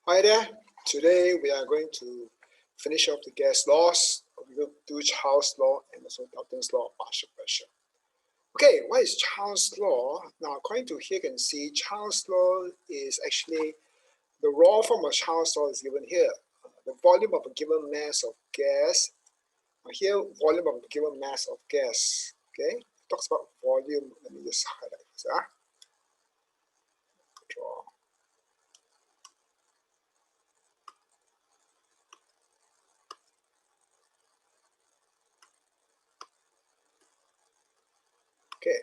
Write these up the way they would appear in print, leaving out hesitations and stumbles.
Hi there. Today we are going to finish off the gas laws. We will do Charles' law and also Dalton's law of partial pressure. Okay, what is Charles' law? Now, according to here, you can see Charles' law is actually the raw form of Charles' law is given here. The volume of a given mass of gas. Here, volume of a given mass of gas. Okay, it talks about volume. Let me just highlight this. Draw. Okay.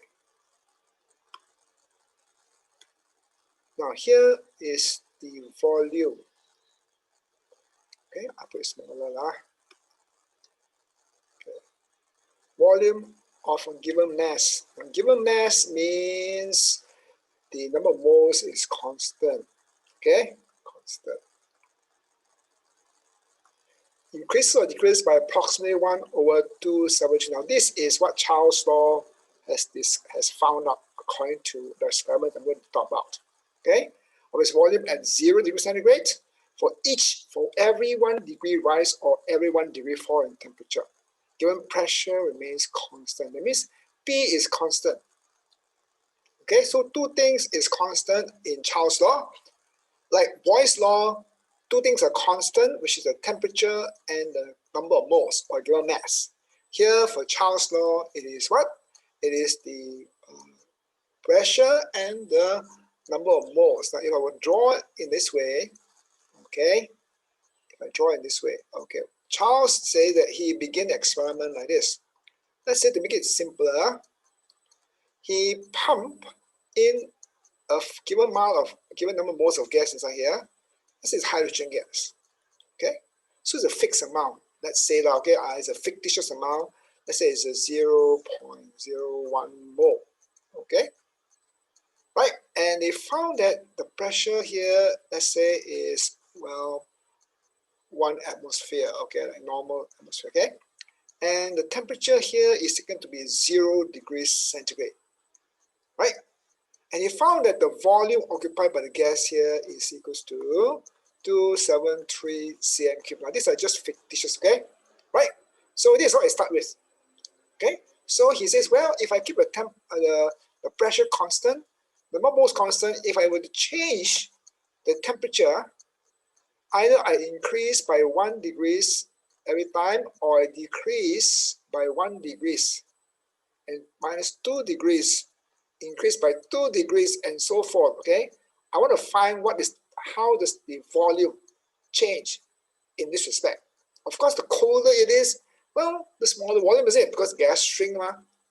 Now here is the volume. Okay, I put it smaller lah. Okay. Volume of a given mass. A given mass means the number of moles is constant. Okay, constant. Increases or decreases by approximately 1/273. Now this is what Charles' law has found out according to the experiment I'm going to talk about. Okay, of its volume at 0 degrees centigrade for every 1 degree rise or every 1 degree fall in temperature. Given pressure remains constant. That means P is constant. Okay, so two things is constant in Charles' law. Like Boyle's law, two things are constant, which is the temperature and the number of moles or given mass. Here for Charles' law, it is what? It is the pressure and the number of moles. Now, if I would draw it in this way, okay, if I draw it in this way, okay, Charles says that he began the experiment like this. Let's say to make it simpler, he pumped in a given number of moles of gas inside here. This is hydrogen gas. Okay, so it's a fixed amount. Let's say that okay, it's a fictitious amount. Let's say it's a 0.01 mole. Okay, right? And they found that the pressure here, let's say, is 1 atmosphere. Okay, like normal atmosphere. Okay, and the temperature here is taken to be 0 degrees centigrade. Right? And he found that the volume occupied by the gas here is equals to 273 cm cubed. Now these are just fictitious, okay? Right? So this is what I start with. Okay? So he says, well, if I keep the pressure constant, the moles constant, if I were to change the temperature, either I increase by 1 degrees every time or I decrease by 1 degrees and minus 2 degrees, increase by 2 degrees and so forth. Okay, I want to find how does the volume change in this respect. Of course, the colder it is, well, the smaller the volume is it, because gas shrink.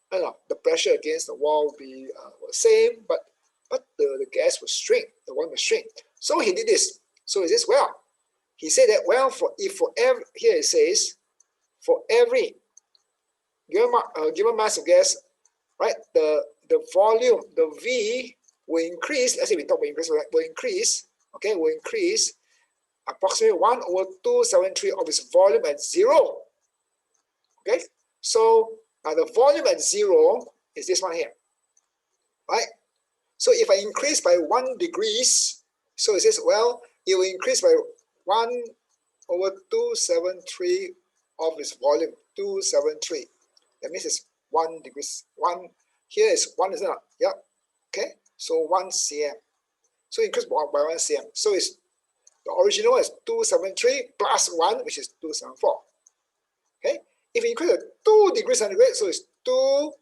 The pressure against the wall will be the same, but the gas will shrink, the volume will shrink. So he did this. So he says, well, he said that, well, here it says, for every given mass of gas, right, the volume, the V will increase. Let's say we talk about increase, will increase. Okay, will increase approximately 1/273 of its volume at 0. Okay, so now the volume at 0 is this one here, right? So if I increase by 1 degrees, so it says, well, it will increase by 1/273 of its volume, 273. That means it's 1 degrees. Here is 1, isn't it? Yep. Okay, so 1 cm. So increase by 1 cm. So it's the original is 273 plus 1, which is 274. Okay, if you increase 2 degrees centigrade, so it's 2,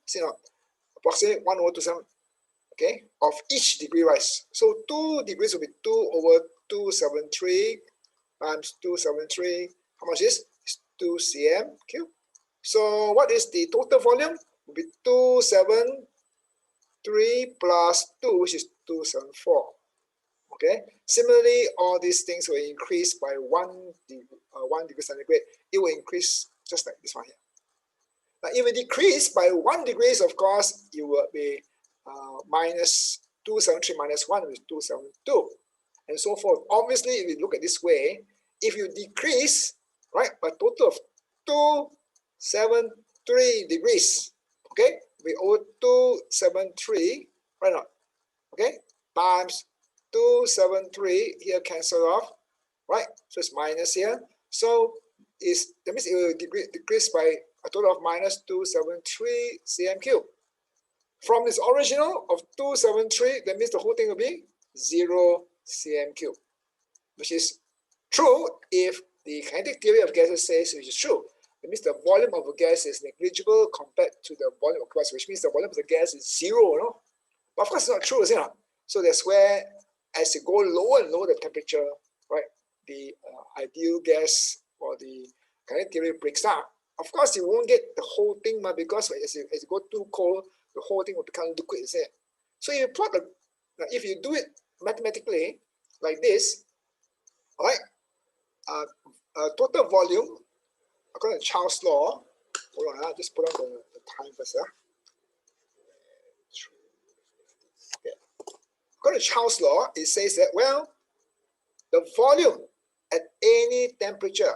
approximately 1/227, okay, of each degree rise. So 2 degrees will be 2/273 times 273. How much is? It's 2 cm cubed. So what is the total volume? Will be 273 plus 2, which is 274. Okay. Similarly, all these things will increase by 1 degree centigrade. It will increase just like this one here. Now, if it decrease by 1 degrees, of course, it will be minus 273 minus 1 is 272, and so forth. Obviously, if you look at this way, if you decrease, right, by total of 273 degrees, okay, we owe 273, right now, okay, times 273, here cancel off, right? So it's minus here. So that means it will decrease by a total of minus 273 cm cube. From this original of 273, that means the whole thing will be 0 cm cube, which is true if the kinetic theory of gases says which is true. That means the volume of a gas is negligible compared to the volume of gas, which means the volume of the gas is 0, you know? But of course it's not true, is it not? So that's where, as you go lower and lower the temperature, right, the ideal gas or the kinetic theory breaks down. Of course, you won't get the whole thing, because as you go too cold, the whole thing will become liquid, is it? So you plot if you do it mathematically like this, right? Total volume according to Charles' law. Hold on, just put on the time first. Okay. According to Charles' law, it says that, well, the volume at any temperature,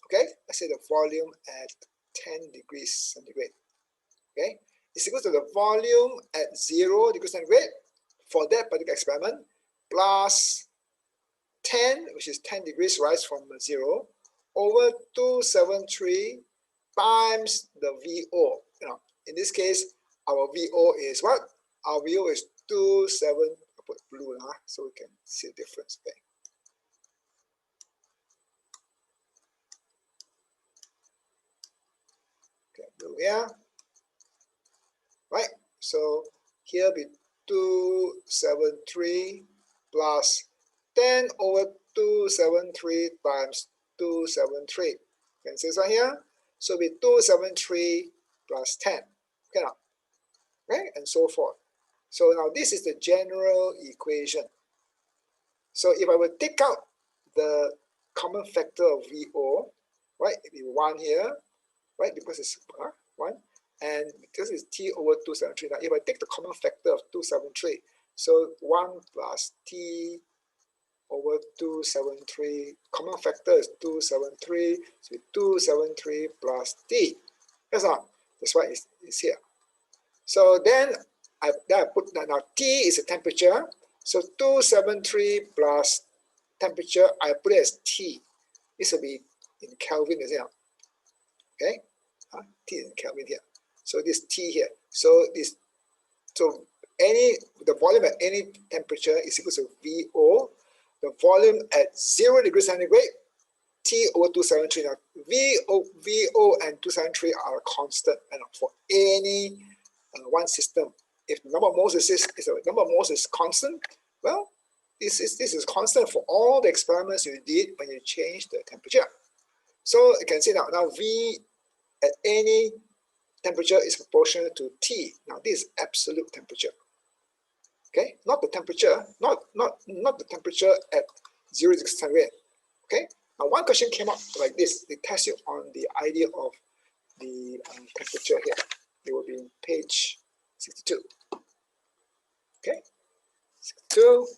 okay, let's say the volume at 10 degrees centigrade, okay, is equal to the volume at 0 degrees centigrade for that particular experiment plus 10, which is 10 degrees rise from 0, over 273 times the VO. You know, in this case, our VO is what? Our VO is 27. I'll put blue now, so we can see the difference. Okay. Okay, blue here. Right. So here be 273 plus 10 over 273 times 273. Can see this one here? So be 273 plus 10. Okay now, right? And so forth. So now this is the general equation. So if I would take out the common factor of VO, right? It will be 1 here, right? Because it's 1. And because it's T over 273. Now if I take the common factor of 273, so 1 plus T over 273, common factor is 273, so 273 plus T. That's all. That's why it's here. So then I put now T is a temperature. So 273 plus temperature, I put it as T. This will be in Kelvin, is it? Okay, T in Kelvin here. So this T here. So the volume at any temperature is equal to VO. The volume at 0 degrees centigrade, T over 273. Now, VO and 273 are constant for any one system. If the number of moles is constant, well, this is constant for all the experiments you did when you change the temperature. So you can see now V at any temperature is proportional to T. Now this is absolute temperature. Okay, not the temperature, not the temperature at 0 degrees centigrade. Okay, now one question came up like this. They test you on the idea of the temperature here. It will be in page 62. Okay, 62.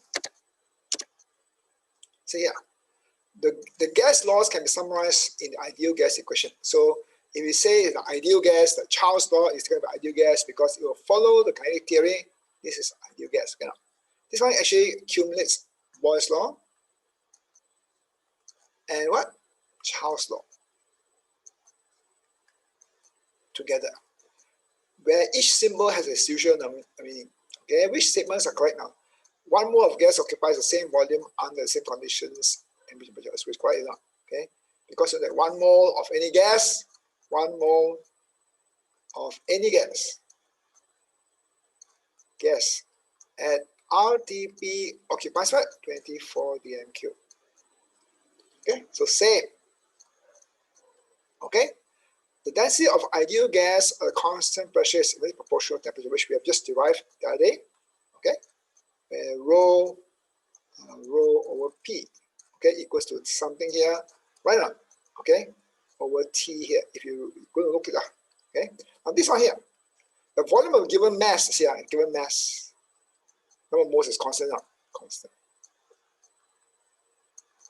So yeah, the gas laws can be summarized in the ideal gas equation. So if we say the ideal gas, the Charles law is going to be ideal gas because it will follow the kinetic theory. This is ideal gas. You know. This one actually accumulates Boyle's law and what? Charles law together, where each symbol has its usual meaning. Okay, which statements are correct now? 1 mole of gas occupies the same volume under the same conditions, temperature, which is correct enough. Okay, because of that 1 mole of any gas, 1 mole of any gas at RTP occupies what? 24 dm cube. Okay, so same. Okay, the density of ideal gas at a constant pressure is very proportional to temperature, which we have just derived the other day. Okay, where rho over P, okay, equals to something here, right now. Okay, over T here. If you go and look it up. Okay, now this one here, the volume of given mass is here. Given mass, number of moles is constant now. Constant.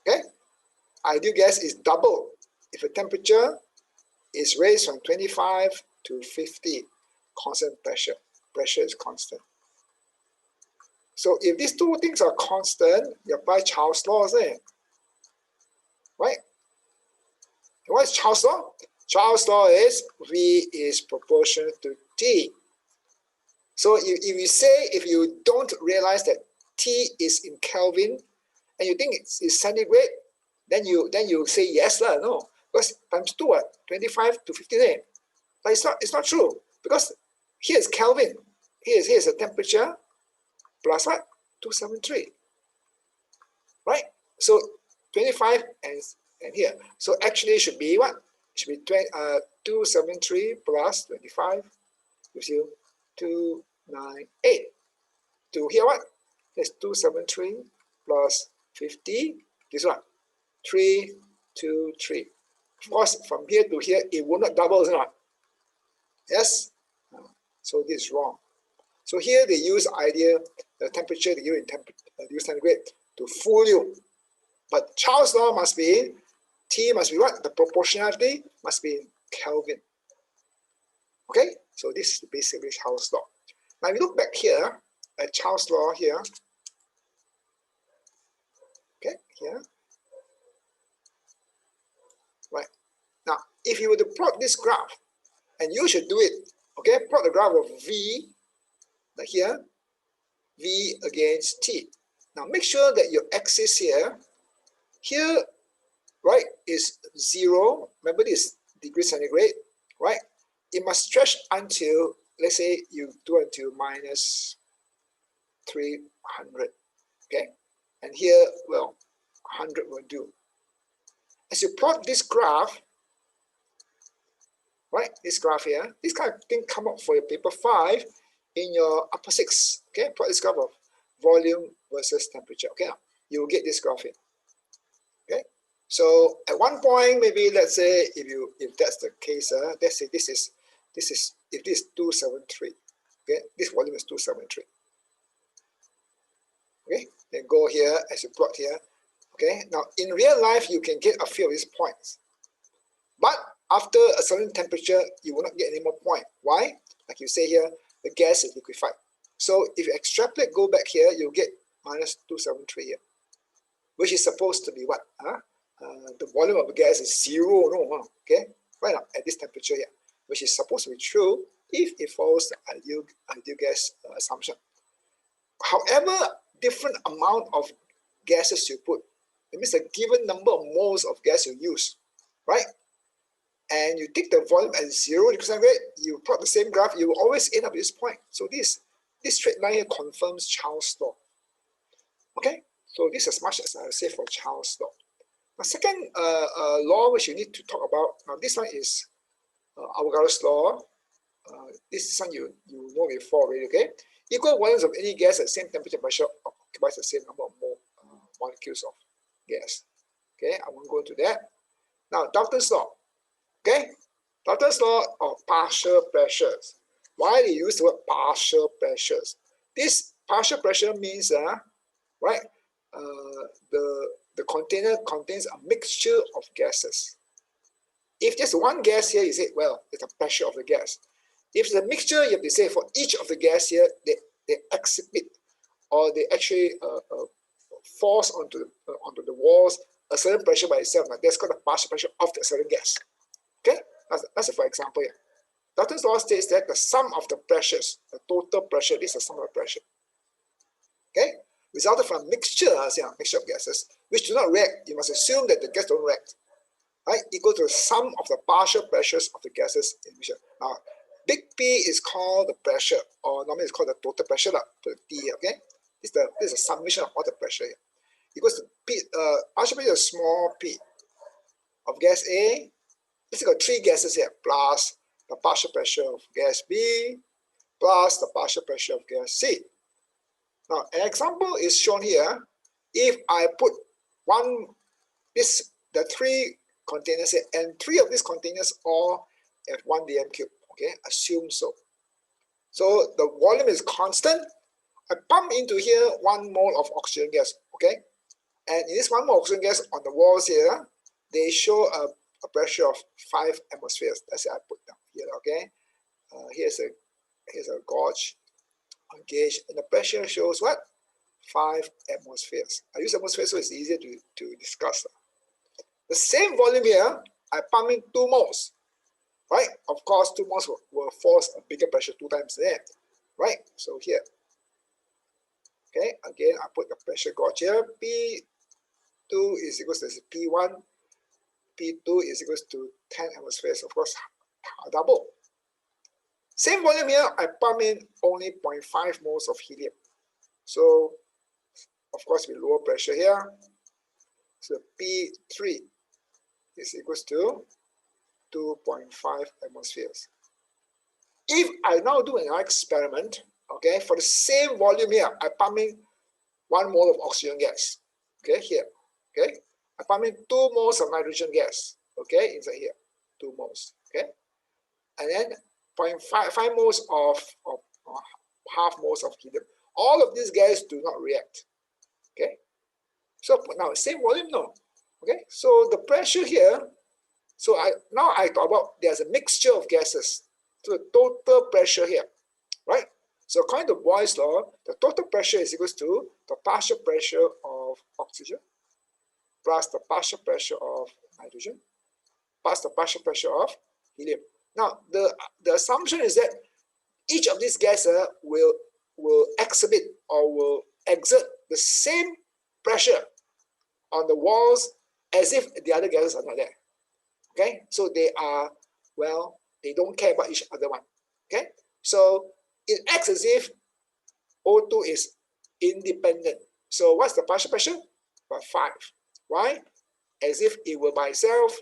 Okay, ideal gas is double if a temperature is raised from 25 to 50. Constant pressure. Pressure is constant. So if these two things are constant, you apply Charles' law, isn't it? right? And what is Charles' law? Charles' law is V is proportional to T. So if you don't realize that T is in Kelvin and you think it's centigrade, then you say yes lah. No, because times 2 what? 25 to 58. But it's not true, because here is Kelvin. Here's the temperature plus what? 273. Right? So 25 and here. So actually it should be what? It should be 273 plus 25 gives you 298. To here what? That's 273 plus 50 gives what? 323. Of course, from here to here, it will not double, is it not? Yes? So this is wrong. So here they use the temperature, they use centigrade to fool you. But Charles' law must be, T must be what? The proportionality must be in Kelvin. Okay? So this is basically Charles' law. Now if you look back here at Charles' law here, okay, here. Right. Now, if you were to plot this graph, and you should do it, okay, plot the graph of V, like here, V against T. Now make sure that your axis here, right, is 0. Remember this degree centigrade, right? It must stretch until, let's say you do until minus 300, okay? And here, well, 100 will do. As you plot this graph, right, this graph here, this kind of thing come up for your paper 5 in your upper 6, okay? Plot this graph of volume versus temperature, okay? You will get this graph here, okay? So at one point, maybe let's say if that's the case, let's say this is if this is 273, okay? This volume is 273, okay? Then go here as you plot here, okay? Now in real life, you can get a few of these points, but after a certain temperature, you will not get any more point. Why? Like you say here, the gas is liquefied. So if you extrapolate, go back here, you'll get minus 273 here, which is supposed to be what? The volume of the gas is 0, no, okay? Right now, at this temperature here, which is supposed to be true if it follows the ideal gas assumption. However, different amount of gases you put, it means a given number of moles of gas you use, right? And you take the volume at 0 degrees centigrade, you plot the same graph, you will always end up at this point. So this straight line here confirms Charles' law. Okay, so this is as much as I will say for Charles' law. The second law which you need to talk about, now this one is Avogadro's law. This one you know before already, okay? Equal volumes of any gas at the same temperature pressure occupies the same number of molecules of gas. Okay, I won't go into that. Now, Dalton's law. Okay, Dalton's law of partial pressures. Why they use the word partial pressures? This partial pressure means, right, the container contains a mixture of gases. If just one gas here, you say, well, it's the pressure of the gas. If it's a mixture, you have to say for each of the gas here, they exhibit or they actually force onto the walls a certain pressure by itself. Like that's called the partial pressure of the certain gas. Okay, that's a for example here. Dalton's law states that the sum of the pressures, the total pressure, this is the sum of the pressure, okay, resulted from a mixture, mixture of gases, which do not react. You must assume that the gas don't react, right? Equal to the sum of the partial pressures of the gases in mixture. Now, big P is called the pressure, or normally it's called the total pressure, to the T, okay? This is a summation of all the pressure here. Equals to P, partial pressure is small p of gas A. Let's got 3 gases here, plus the partial pressure of gas B, plus the partial pressure of gas C. Now, an example is shown here. If I put the 3 containers here, and 3 of these containers all at 1 dm cube, okay, assume so. So the volume is constant. I pump into here 1 mole of oxygen gas, okay, and in this 1 mole of oxygen gas on the walls here, they show a pressure of 5 atmospheres. That's what I put down here, okay. Here's a gauge, a gauge, and the pressure shows what? 5 atmospheres. I use atmospheres so it's easier to discuss. The same volume here, I pump in 2 moles, right? Of course, 2 moles will force a bigger pressure 2 times there, right? So here, okay, again, I put the pressure gauge here. P2 is equals to P1, P2 is equals to 10 atmospheres, of course, double. Same volume here, I pump in only 0.5 moles of helium. So, of course, with lower pressure here, so P3 is equals to 2.5 atmospheres. If I now do an experiment, okay, for the same volume here, I pump in 1 mole of oxygen gas, okay, here, okay. I pump in 2 moles of nitrogen gas, okay, inside here, 2 moles, okay. And then 0.5 moles of half moles of helium. All of these gases do not react, okay. So now same volume, no, okay. So the pressure here, so now I talk about there's a mixture of gases. So the total pressure here, right? So according to Boyle's law, the total pressure is equals to the partial pressure of oxygen plus the partial pressure of nitrogen plus the partial pressure of helium. Now the assumption is that each of these gases will exhibit or will exert the same pressure on the walls as if the other gases are not there. Okay, so they are, well, they don't care about each other one. Okay, so it acts as if O2 is independent. So what's the partial pressure? About 5. Why? As if it were by itself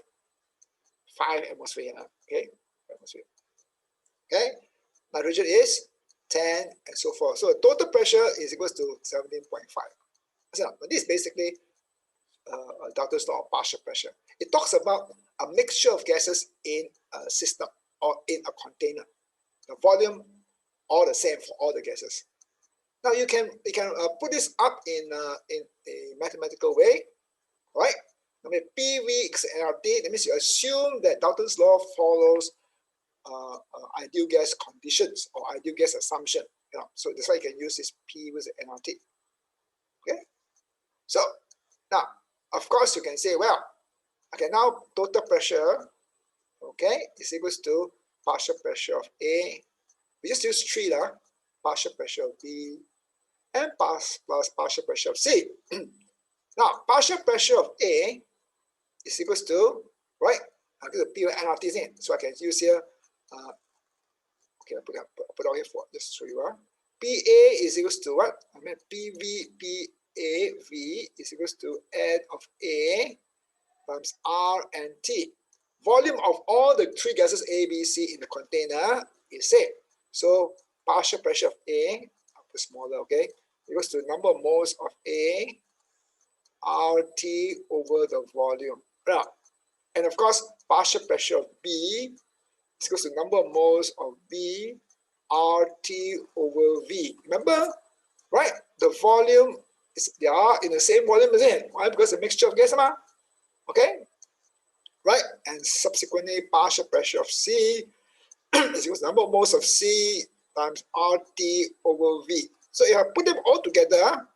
5 atmosphere. Okay, atmosphere. Okay, nitrogen is 10 and so forth. So the total pressure is equals to 17.5. So this is basically Dalton's law of partial pressure. It talks about a mixture of gases in a system or in a container. The volume all the same for all the gases. Now you can put this up in a mathematical way, right? I mean, PV is nRT. That means you assume that Dalton's law follows ideal gas conditions or ideal gas assumption. You know, so that's why you can use this P with nRT. Okay. So now, of course, you can say, well, okay, now total pressure, okay, is equals to partial pressure of A. We just use 3 lah. Partial pressure of B and plus partial pressure of C. Now, partial pressure of A is equals to, right? I'll get the P and nRT in, so I can use here. Okay, I put out here for just show you. PA is equals to what? I mean PV PAV is equals to N of A times R and T. Volume of all the 3 gases A, B, C in the container is same. So partial pressure of A, I'll put smaller, okay, equals to number of moles of A RT over the volume. Now, and of course, partial pressure of B is equals to number of moles of B RT over V. Remember, right? The volume is, they are in the same volume as it. Why? Because a mixture of gas, okay? Right? And subsequently, partial pressure of C is equals to number of moles of C times RT over V. So if I put them all together,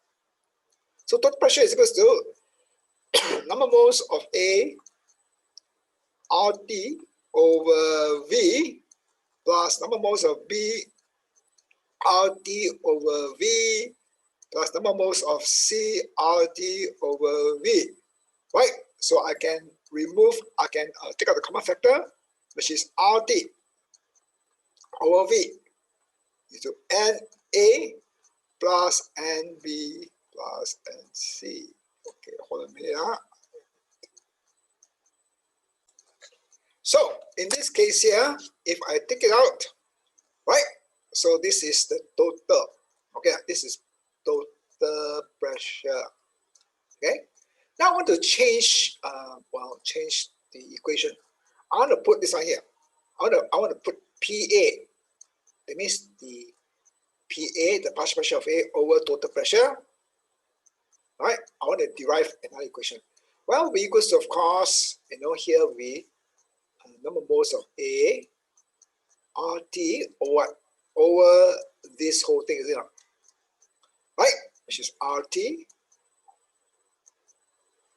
so total pressure is equals to number of moles of A RT over V plus number of moles of B RT over V plus number of moles of C RT over V. Right? So I can remove, I can take out the common factor, which is RT over V into NA plus NB plus NC. Okay, hold on a minute. So in this case here, if I take it out, right? So this is the total. Okay, this is total pressure. Okay. Now I want to change, change the equation. I want to put this on here. I want to put PA. That means the PA, the partial pressure of A over total pressure. Right? I want to derive another equation. Well, V equals to, of course, here we number of moles of A RT or what? Over this whole thing, is it not? Right? Which is RT.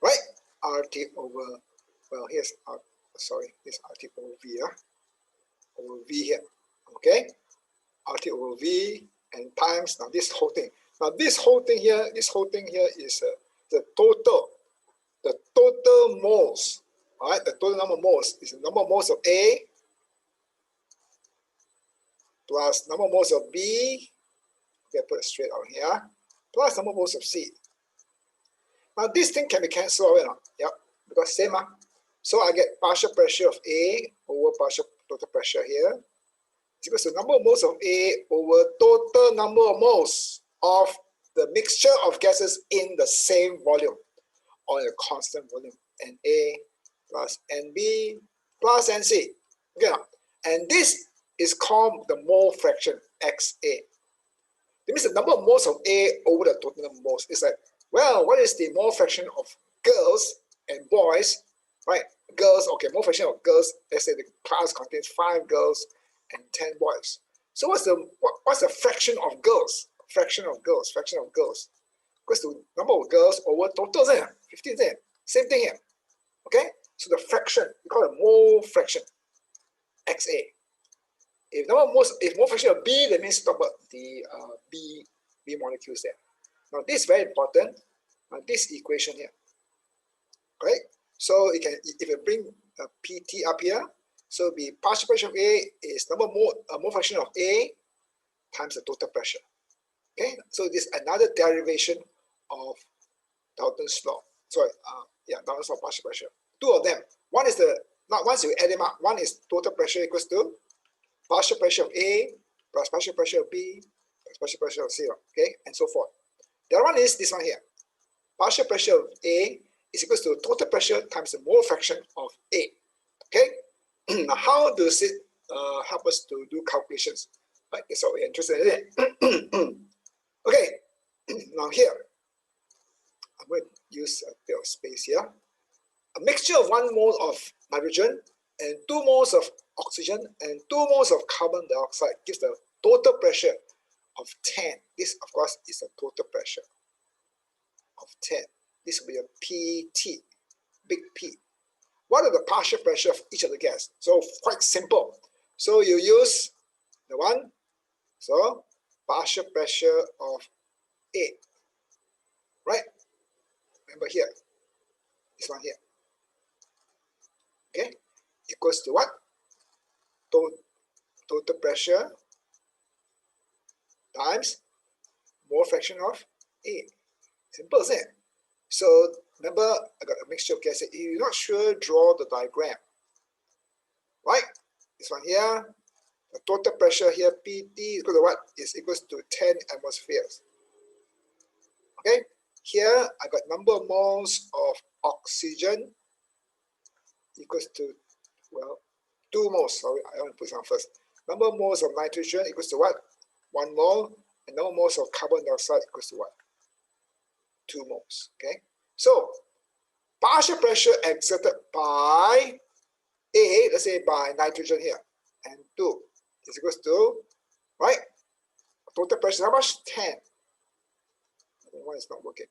Right? RT over well, here's sorry, this RT over V, over V here, okay? RT over V and times now this whole thing. Now this whole thing here is the total moles. All right, the total number of moles is the number of moles of A plus number of moles of B. Okay, put it straight out here. Plus number of moles of C. Now this thing can be cancelled away now. Yep, because same. So I get partial pressure of A over partial total pressure here. It's equal to number of moles of A over total number of moles of the mixture of gases in the same volume or in a constant volume. Na plus Nb plus Nc. Okay, and this is called the mole fraction, XA. It means the number of moles of A over the total number of moles. It's like, well, what is the mole fraction of girls and boys, right? Girls, okay, mole fraction of girls, let's say the class contains 5 girls and 10 boys. So what's the fraction of girls? Fraction of girls equals to number of girls over total, 15, same thing here. Okay, so the fraction, we call it mole fraction, XA. If mole fraction of B, that means talk about the B molecules there. Now this is very important. This equation here, right? So it can, if you bring PT up here, so the partial pressure of A is mole fraction of A times the total pressure. Okay, so this is another derivation of Dalton's law. Sorry, Dalton's law of partial pressure. 2 of them. One is once you add them up, one is total pressure equals to partial pressure of A plus partial pressure of B plus partial pressure of 0, okay, and so forth. The other one is this one here. Partial pressure of A is equals to total pressure times the mole fraction of A. Okay, now how does it help us to do calculations? Right, that's what we're interested in. Okay, now here, I'm going to use a bit of space here. A mixture of 1 mole of nitrogen and 2 moles of oxygen and 2 moles of carbon dioxide gives the total pressure of 10. This, of course, is the total pressure of 10. This will be a PT, big P. What are the partial pressure of each of the gas? So quite simple. So you use the one, so partial pressure of A, right? Remember here, this one here, okay, equals to what? Total pressure times mole fraction of A. Simple, isn't it? So remember, I got a mixture of gases. If you're not sure, draw the diagram. Right? This one here, the total pressure here, PT, equal to what? Is equals to 10 atmospheres. Okay? Here, I got number of moles of oxygen equals to, well, 2 moles. Sorry, I want to put some first. Number of moles of nitrogen equals to what? 1 mole. And number of moles of carbon dioxide equals to what? 2 moles. Okay? So, partial pressure exerted by A, let's say by nitrogen here, and 2 is equals to, right? Total pressure, how much? 10. Why is not working?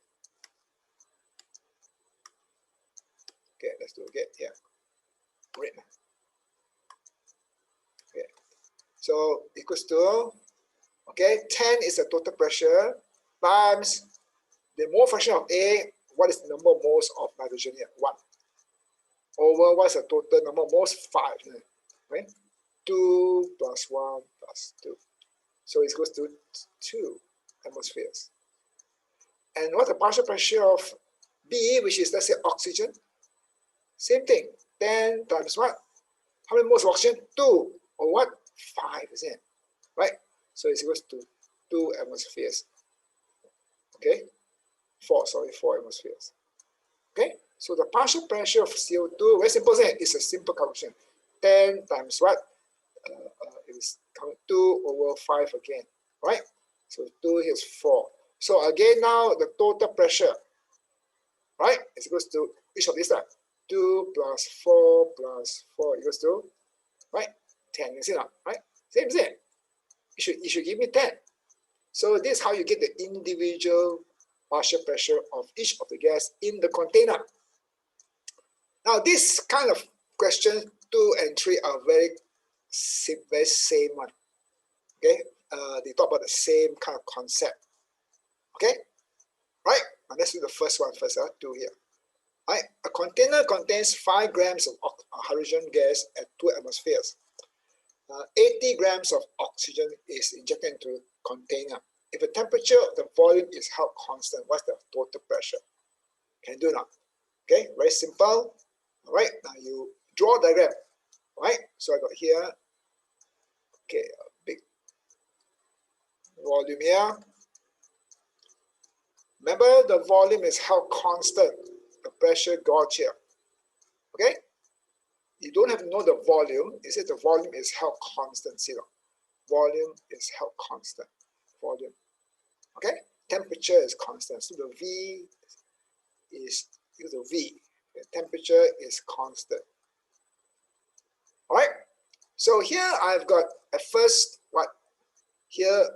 Okay, let's do it again. Yeah. Great. Okay. So equals to, okay, 10 is the total pressure times the mole fraction of A. What is the number of moles of nitrogen here? 1. Over what's the total number of moles? 5. Right? 2 plus 1 plus 2. So it goes to 2 atmospheres. And what's the partial pressure of B, which is, let's say, oxygen? Same thing. 10 times what? How many moles of oxygen? 2. Or what? 5, isn't it? Right? So it goes to 2 atmospheres. Okay? 4 atmospheres. Okay? So the partial pressure of CO2, very simple, isn't it? It's a simple calculation. 10 times what? Is 2 over 5 again. Right? So 2 is 4. So again now the total pressure, right, is equals to each of these, 2 plus 4 plus 4 equals to, right, 10, you see now, right? Same. It should give me 10. So this is how you get the individual partial pressure of each of the gas in the container. Now this kind of question 2 and 3 are very same one. Okay, they talk about the same kind of concept. Okay, right. Now let's do the first one first. 2 here. Right, a container contains 5 grams of hydrogen gas at 2 atmospheres. 80 grams of oxygen is injected into the container. If the temperature of the volume is held constant, what's the total pressure? Can do now. Okay, very simple. All right, now you draw a diagram. All right, so I got here. Okay, a big volume here. Remember, the volume is held constant. The pressure gauge here. Okay, you don't have to know the volume. It says the volume is held constant. See, volume is held constant. Volume. Okay, temperature is constant. So the V is equal to V. The temperature is constant. All right. So here I've got at first what? Here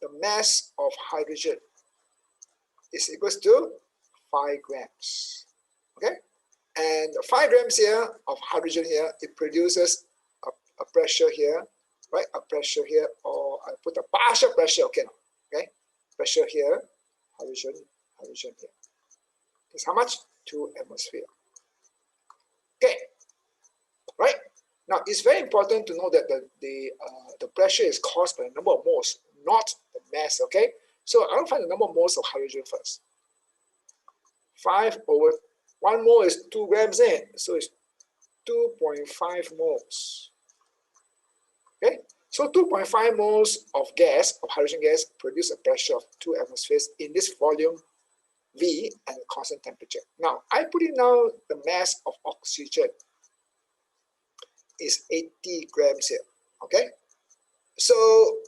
the mass of hydrogen is equals to 5 grams. Okay, and 5 grams here of hydrogen here, it produces a pressure here, right? A pressure here, or I put a partial pressure. Okay, okay, pressure here, hydrogen here. It's how much? 2 atmosphere. Okay, right. Now it's very important to know that the pressure is caused by the number of moles, not the mass. Okay, so I'll find the number of moles of hydrogen first. 5 over 1 mole is 2 grams in, so it's 2.5 moles. Okay, so 2.5 moles of gas, of hydrogen gas, produce a pressure of 2 atmospheres in this volume V and a constant temperature. Now I put in now the mass of oxygen is 80 grams here. Okay, so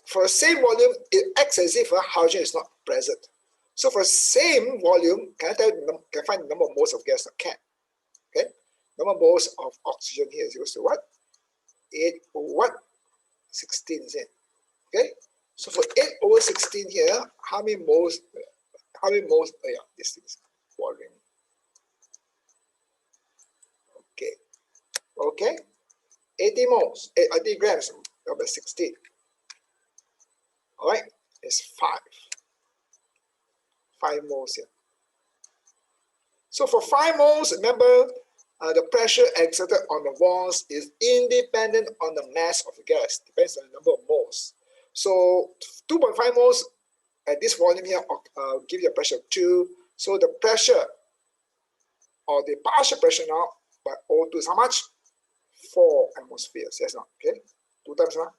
for the same volume, it acts as if hydrogen is not present. So for the same volume, can I find the number of moles of gas? I can. Okay, number of moles of oxygen here is equal to what? 8 over what? 16 is it? Okay, so for 8 over 16 here, how many moles? Oh yeah, this is volume. Okay, okay, 80 moles, 80 grams over 16. All right, it's 5 moles here. So for 5 moles, remember the pressure exerted on the walls is independent on the mass of the gas, depends on the number of moles. So 2.5 moles at this volume here give you a pressure of 2. So the pressure or the partial pressure now by O2 is how much? 4 atmospheres. Yes, no? Okay, 2 times now.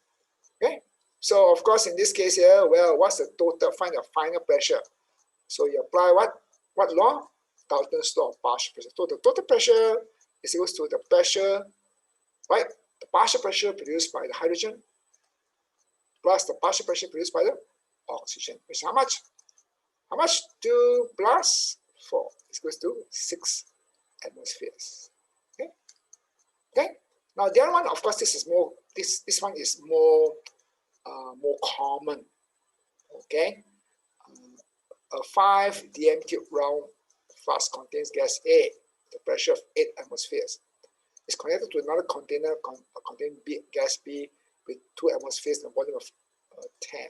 Okay, so of course in this case here, well, what's the total? Find the final pressure. So you apply what law? Dalton's law of partial pressure. So the total pressure is equal to the pressure, right? The partial pressure produced by the hydrogen plus the partial pressure produced by the oxygen, which is how much? How much? 2 plus 4 is equal to 6 atmospheres. Okay. Okay. Now the other one, of course, this is more. This one is more common. Okay. A 5 dm cube round flask contains gas A, the pressure of 8 atmospheres. It's connected to another container containing gas B with 2 atmospheres and a volume of 10.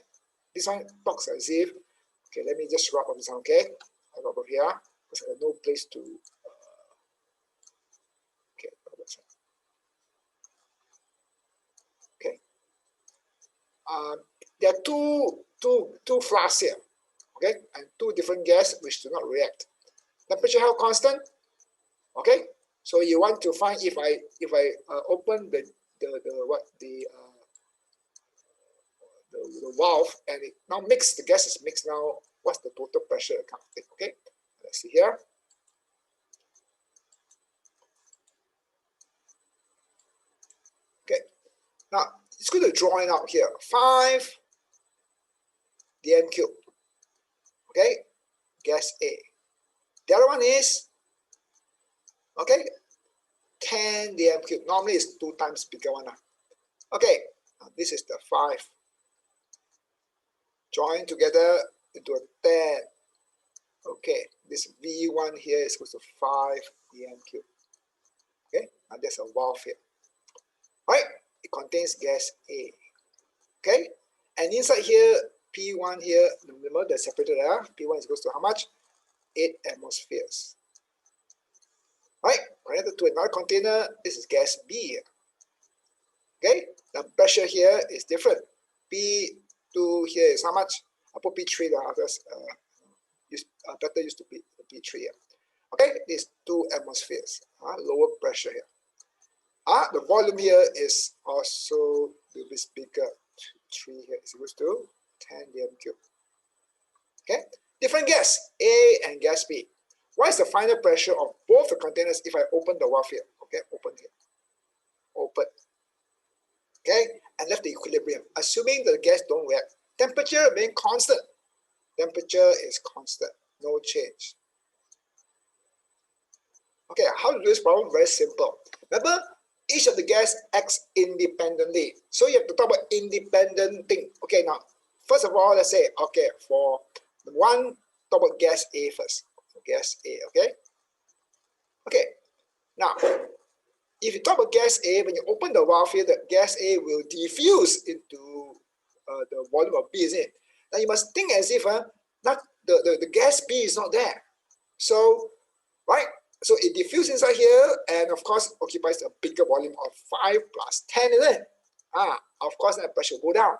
This one talks as if, okay, let me just wrap up this one, okay? I rub up here because I have no place to, okay, okay. There are two flasks here, okay, and 2 different gas which do not react. Temperature held constant, okay. So you want to find if I open the valve and it now mix, the gas is mixed now, what's the total pressure? Okay, let's see here. Okay, now it's good to draw it out here. 5 dm cube, okay, gas A. The other one is, okay, 10 dm cube. Normally it's 2 times bigger one. Okay, this is the 5. Join together into a 10. Okay, this V1 here is equal to 5 dm cube. There's a valve here, right? It contains gas A, okay? And inside here, P1 here, remember the separator there, P1 is equals to how much? 8 atmospheres, right? Connected to another container, this is gas B here, okay? The pressure here is different. P2 here is how much? I put P3 there, others better used to be P3 here. Okay, this 2 atmospheres, lower pressure here. The volume here is also a little bit bigger. 3 here is equals to 10 dm cube. Okay, different gas A and gas B. What is the final pressure of both the containers if I open the valve here? Okay, open here. Open. Okay, and left the equilibrium. Assuming the gas don't react. Temperature remain constant. Temperature is constant. No change. Okay, how to do this problem? Very simple. Remember, each of the gas acts independently. So you have to talk about independent thing. Okay, now, first of all, let's say, okay, for the one, talk about gas A first. Gas A, okay? Okay, now, if you talk about gas A, when you open the valve here, the gas A will diffuse into the volume of B, isn't it? Now you must think as if not the gas B is not there. So, right? So it diffuses inside here and of course occupies a bigger volume of 5 plus 10, isn't it? Of course that pressure will go down.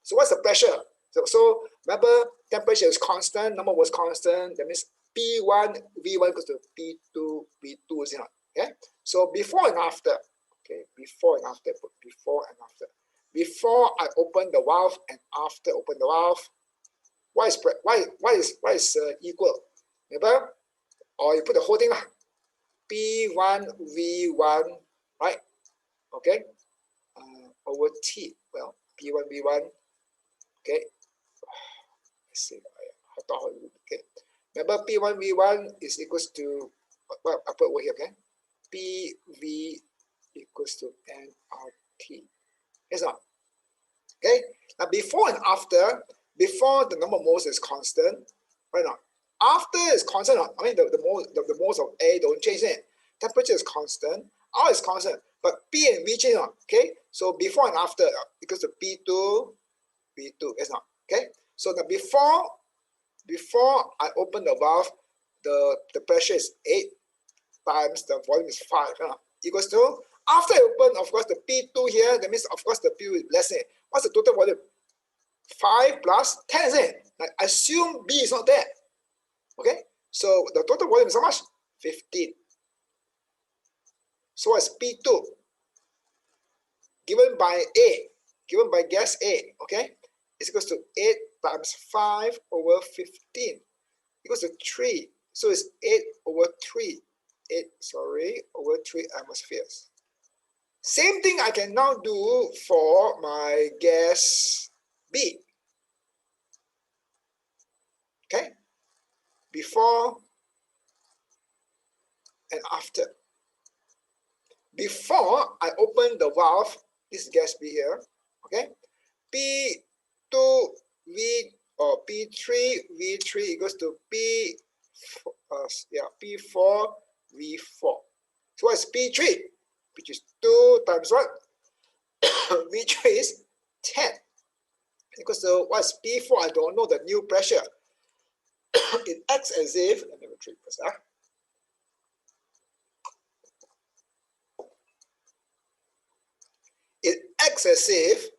So what's the pressure? So remember, temperature is constant, number was constant, that means P1, V1 equals to P2, V2, is it not? Okay? So before and after, okay, before and after, put before and after. Before I open the valve and after open the valve, why is equal? Remember? Or you put the whole thing lah. P1 V1, right? Okay, over T. Well, P1 V1. Okay. Let's see. Okay. Remember, P1 V1 is equals to, well, I put over here. Okay. PV equals to nRT. Yes, not. Okay. Now, before and after, before the number of moles is constant, right now. After is constant, I mean the moles of A don't change it. Temperature is constant, R is constant, but P and V change on. Okay, so before and after equals to P2, V2, it's not. Okay, so the before I open the valve, the pressure is 8 times the volume is 5, equals to, after I open, of course, the P2 here, that means of course the P is less than it. What's the total volume? 5 plus 10, isn't it? Like, assume B is not there. Okay, so the total volume is how much? 15. So what's P2? Given by A, given by gas A, okay, is equals to 8 times 5 over 15 equals to 3. So it's 8 over 3. 8, sorry, over 3 atmospheres. Same thing I can now do for my gas B. Okay, before and after. Before I open the valve, this is gas B here, okay, P2 V or P3 V3 equals to P4 V4. So what's P3? Which is 2 times what? V3 is 10. Equals to what's P4? I don't know the new pressure. It acts as if, let me retrieve this. It acts as if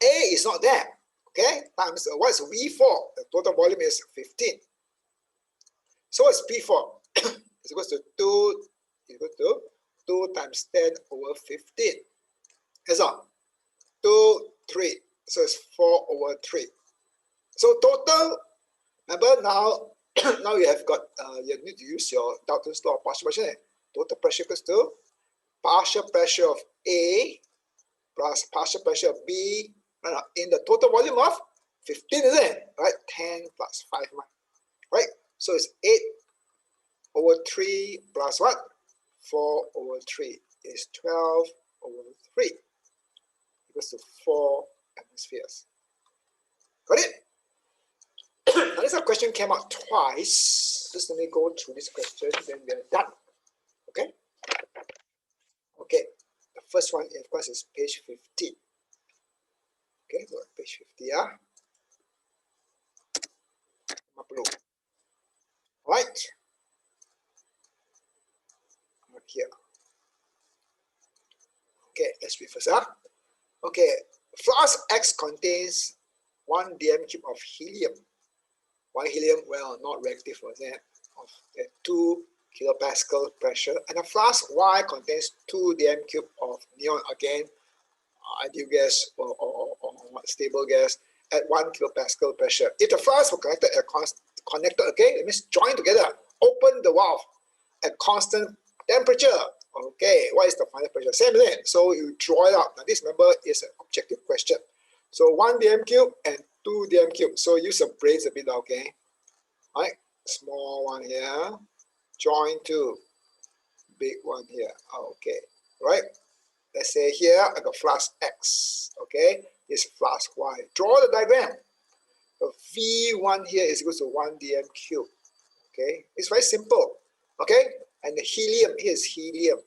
A is not there. Okay, times what's V4? The total volume is 15. So what's P4? It's equals to 2 times 10 over 15. That's all. 2, 3. So it's 4 over 3. So total, remember now, now you have got, you need to use your Dalton's Law of partial pressure. Total pressure equals to partial pressure of A plus partial pressure of B in the total volume of 15, isn't it? Right? 10 plus 5, right? So it's 8 over 3 plus what? 4 over 3 is 12 over 3 equals to 4 atmospheres. Got it? Now this question came out twice. Just let me go through this question, then we are done. Okay? Okay. first one, of course, is page 50. Okay, go to page 50, yeah. Right. Here. Okay, let's read first, Okay, flask X contains 1 dm cube of helium. Why helium? Well, not reactive for that, of 2 kilopascal pressure. And a flask Y contains 2 dm cube of neon, again, ideal gas or stable gas at 1 kilopascal pressure. If the flasks were connected, okay, it means joined together, open the valve at constant temperature. Okay, what is the final pressure? Same thing. So you draw it out. Now this, remember, is an objective question. So 1 dm cube and 2 dm cube. So use a brace a bit, okay? Right, small one here, join to big one here. Okay, right. Let's say here I got flask X. Okay, this flask Y. Draw the diagram. The V1 here is equal to 1 dm cube. Okay, it's very simple. Okay, and the helium here is helium,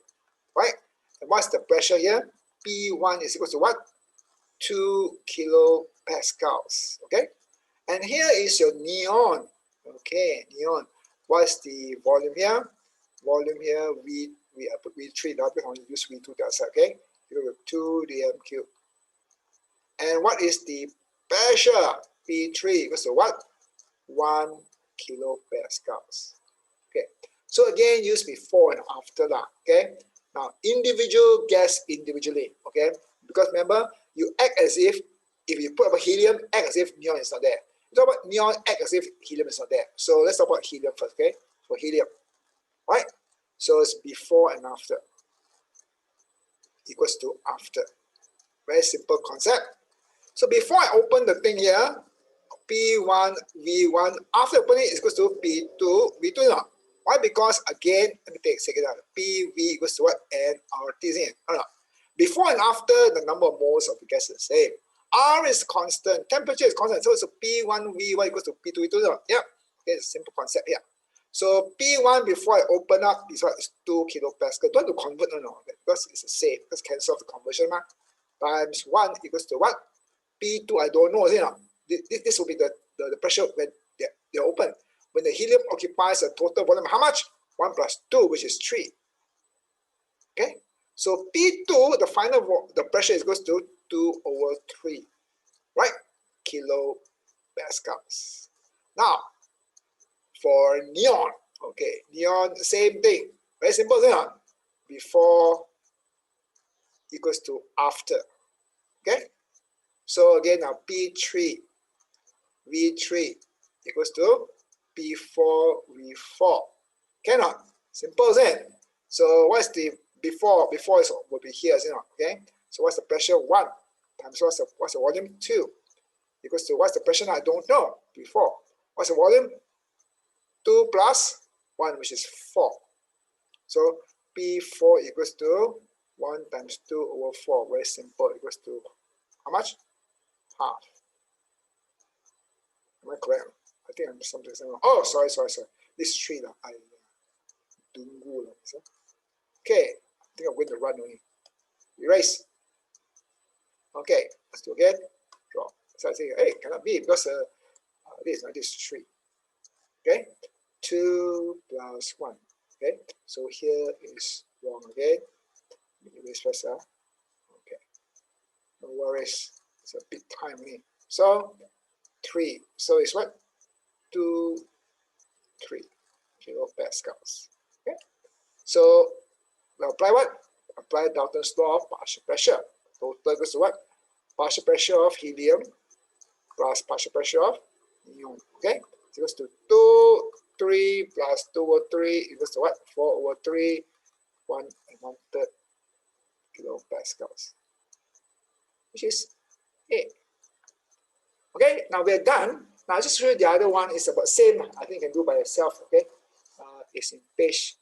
right? And what's the pressure here? P1 is equal to what? 2 kilopascals. Okay, and here is your neon. Okay, neon. What's the volume here? Volume here, I put V3 now because I use V2 to outside. Okay, you have 2 dm cube. And what is the pressure? P3 equals to what? 1 kilopascals. Okay, so again, use before and after that. Okay, now individual gas individually. Okay, because remember, you act as if you put up helium, act as if neon is not there. You talk about neon, act as if helium is not there. So let's talk about helium first. Okay, for helium, right? So it's before and after equals to after. Very simple concept. So before I open the thing here, P1, V1, after opening it is equals to P2, V2 now. Why? Because again, let me take a second out. PV equals to what? nRT, isn't it? No. Before and after, the number of moles of the gas is the same. R is constant, temperature is constant, so it's P1 V1 equals to P2 V2. No? Yeah, okay, it's a simple concept here. So P1 before I open up is what? Is 2 kilopascal. Don't have to convert, no, because it's the same. Let's cancel off the conversion mark. Times 1 equals to what? P2, I don't know, you know. This will be the pressure when they're open. When the helium occupies a total volume, how much? 1 plus 2, which is 3. Okay, so P2, the final the pressure is equals to 2 over 3, right? Kilopascals. Now, for neon, okay, neon, same thing. Very simple, isn't it? Before equals to after. Okay, so again, now P3, V3 equals to P4, V4. Cannot. Simple, isn't it? So what's the before? Before is will be here, isn't it? Okay. So what's the pressure? 1 times what's the volume? 2 equals to what's the pressure? I don't know. Before. What's the volume? 2 plus 1, which is 4. So P4 equals to 1 times 2 over 4. Very simple. Equals to how much? Half. Am I correct? I think I'm something. Oh, sorry. This 3 now. I dungu. Okay, I think I'm going to run only. Erase. Okay, let's do again. Draw. So I say, hey, cannot be because this 3. Okay, 2 plus 1. Okay, so here is wrong again. Erase first. Okay, no worries. It's a big time only. So 3. So it's what? 2, 3 kilopascals. Okay. So we apply what? Apply Dalton's law of partial pressure. Total equals to what? Partial pressure of helium plus partial pressure of neon. Okay. It's equals to 2, 3 plus 2 over 3 equals to what? 4 over 3, 1 and 1/3 kilopascals, which is 8. Okay, now we're done. Now I'll just show you the other one. Is about same. I think you can do by yourself. Okay, it's in page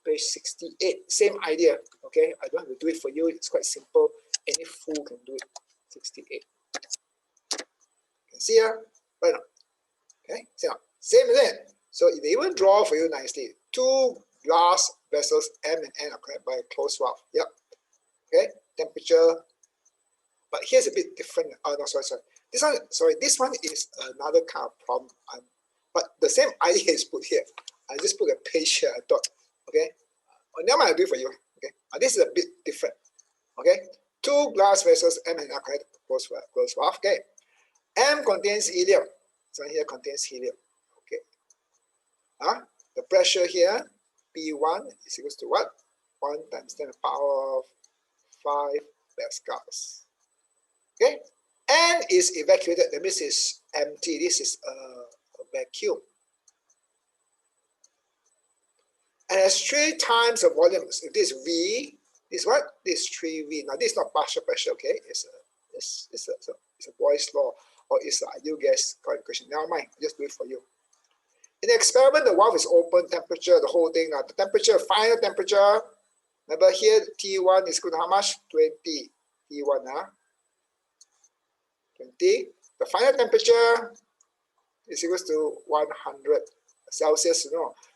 68. Same idea. Okay, I don't have to do it for you. It's quite simple. Any fool can do it. 68. You can see here, right now. Okay, see now. Same as that. So they even draw for you nicely. 2 glass vessels M and N are connected by a closed valve. Yep. Okay, temperature. But here's a bit different. Oh no, sorry. This one is another kind of problem. But the same idea is put here. I just put a page here. I thought, okay. Never mind, I'll do it for you. Okay. This is a bit different. Okay. 2 glass vessels, M and L connected close valve. Okay. M contains helium. So here contains helium. Okay. The pressure here, P1 is equals to what? 1 times 10 to the power of 5 pascals. Okay. N is evacuated. That means it's empty. This is a vacuum. And has 3 times the volume. If this V, this what? This 3V. Now this is not partial pressure. Okay. It's a Boyle's law, or it's an ideal gas equation. Never mind. I'll just do it for you. In the experiment, the valve is open, temperature, the whole thing. Now the temperature, final temperature. Remember here, T1 is equal to how much? 20. T1, 20. The final temperature is equal to 100 Celsius,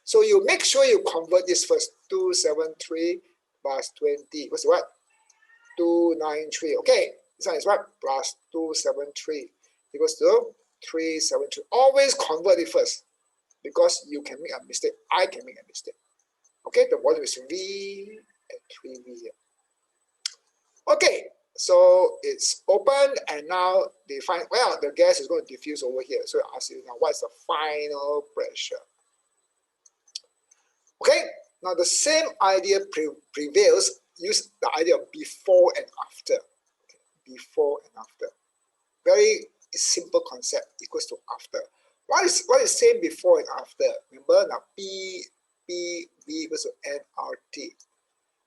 So you make sure you convert this first. 273 plus 20 equals to what? 293. Okay, this one is what? Plus 273 equals to 373. Always convert it first, because you can make a mistake. I can make a mistake. Okay, the volume is V and 3V here. Okay, so it's open, and now they find, well, the gas is going to diffuse over here. So I ask you now, what's the final pressure? Okay, now the same idea prevails. Use the idea of before and after. Okay, before and after. Very simple concept, equals to after. What is same before and after? Remember now, P V equals to nRT.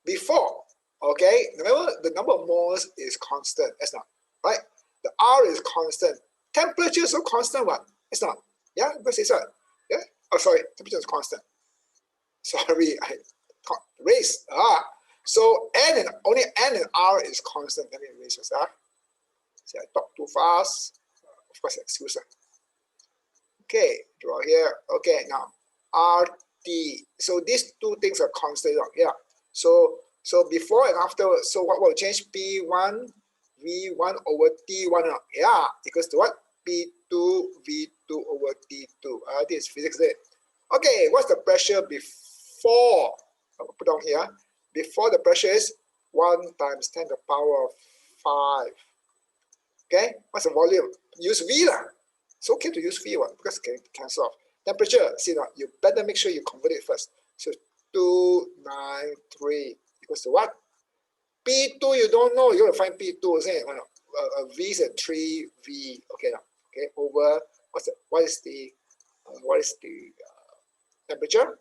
Before, okay, remember the number of moles is constant. It's not, right? The R is constant. Temperature is so constant, what? It's not. Yeah, because it's what? Yeah. Oh, sorry, temperature is constant. Sorry, I can't erase. So N and only N and R is constant. Let me erase this. See, I talk too fast. Of course, excuse me. Okay, draw here. Okay, now RT. So these two things are constant. Yeah. So before and after. So what will change? P1 V1 over T1. Yeah, equals to what? P2 V2 over T2. This is physics there. Okay, what's the pressure before? I'll put down here. Before, the pressure is 1 times 10 to the power of 5. Okay, what's the volume? Use V lah. It's okay to use V one because it can cancel off. Temperature, see now, you better make sure you convert it first. So 293 equals to what? P2 you don't know, you're gonna find P2, isn't it? V is a 3V. Okay now. Okay, over what is the temperature?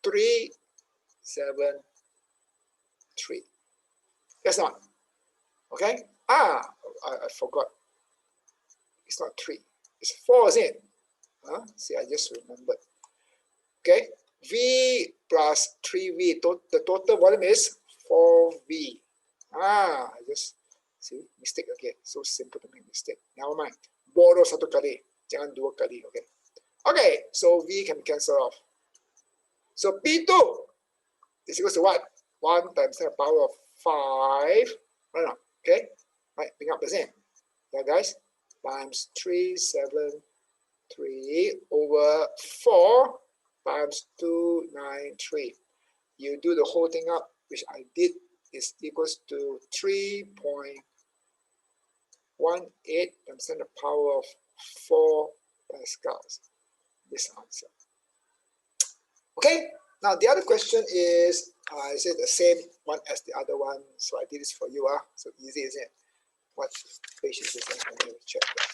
373. That's not. Okay. I forgot. It's not 3. It's 4, isn't it? See, I just remembered. Okay. V plus 3V. The total volume is 4V. I just see mistake again. So simple to make mistake. Never mind. Bodoh satu kali. Jangan dua kali. Okay. Okay. So V can be cancelled off. So P2 is equal to what? 1 times 10 to the power of 5. Right now. Okay. Right. Bring up the same. Yeah, guys. Times 373 over 4 times 293. You do the whole thing up, which I did, is equals to 3.18 times 10 to the power of 4 pascals. This answer. Okay. Now the other question is, is it the same one as the other one? So I did this for you. So easy, isn't it? What page is this? Let me check that.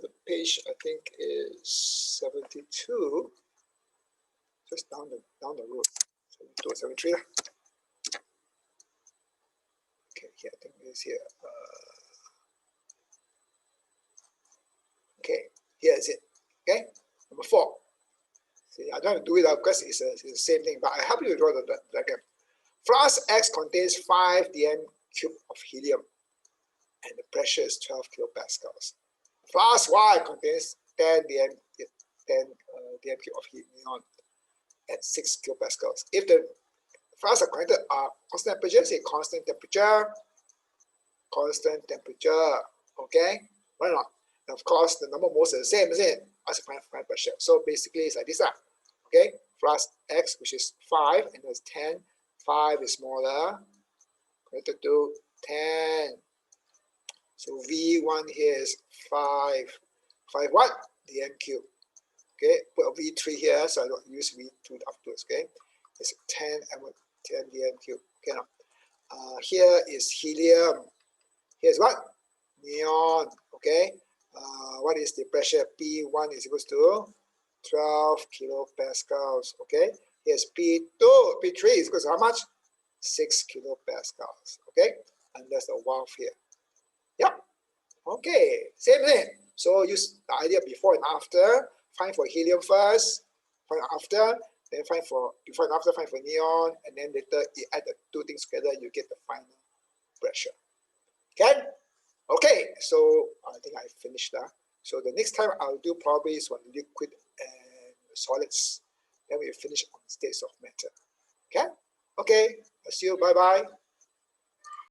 The page I think is 72. Just down the road. 72 or 73. Okay, here I think it is here. Okay, here is it. Okay, number 4. See, I don't have to do it because it's the same thing, but I help you to draw the diagram. Flask X contains 5 dm cube of helium, and the pressure is 12 kilopascals. Flask Y contains 10 dm cube of helium at 6 kilopascals. If the flask are connected are constant temperature, say constant temperature, okay? Why not? And of course, the number of moles is the same, isn't it? As a final pressure. So basically, it's like this, okay? Flask X, which is 5, and there's 10. 5 is smaller, connected to 10. So V1 here is 5. 5 what? dm cube. Okay, put a V3 here, so I don't use V2 afterwards, okay? It's 10 dm cube. Okay, now. Here is helium. Here's what? Neon. Okay. What is the pressure? P1 is equal to 12 kilopascals. Okay. Here's P2. P3 is equal to how much? 6 kilopascals. Okay. And there's the valve here. Yep. Okay. Same thing. So use the idea before and after. Find for helium first. Find after. Then find for before and after. Find for neon. And then later you add the two things together. You get the final pressure. Okay. Okay, so I think I finished that. So the next time I'll do probably is on liquid and solids. Then we'll finish on states of matter. Okay? Okay, I'll see you. Bye-bye.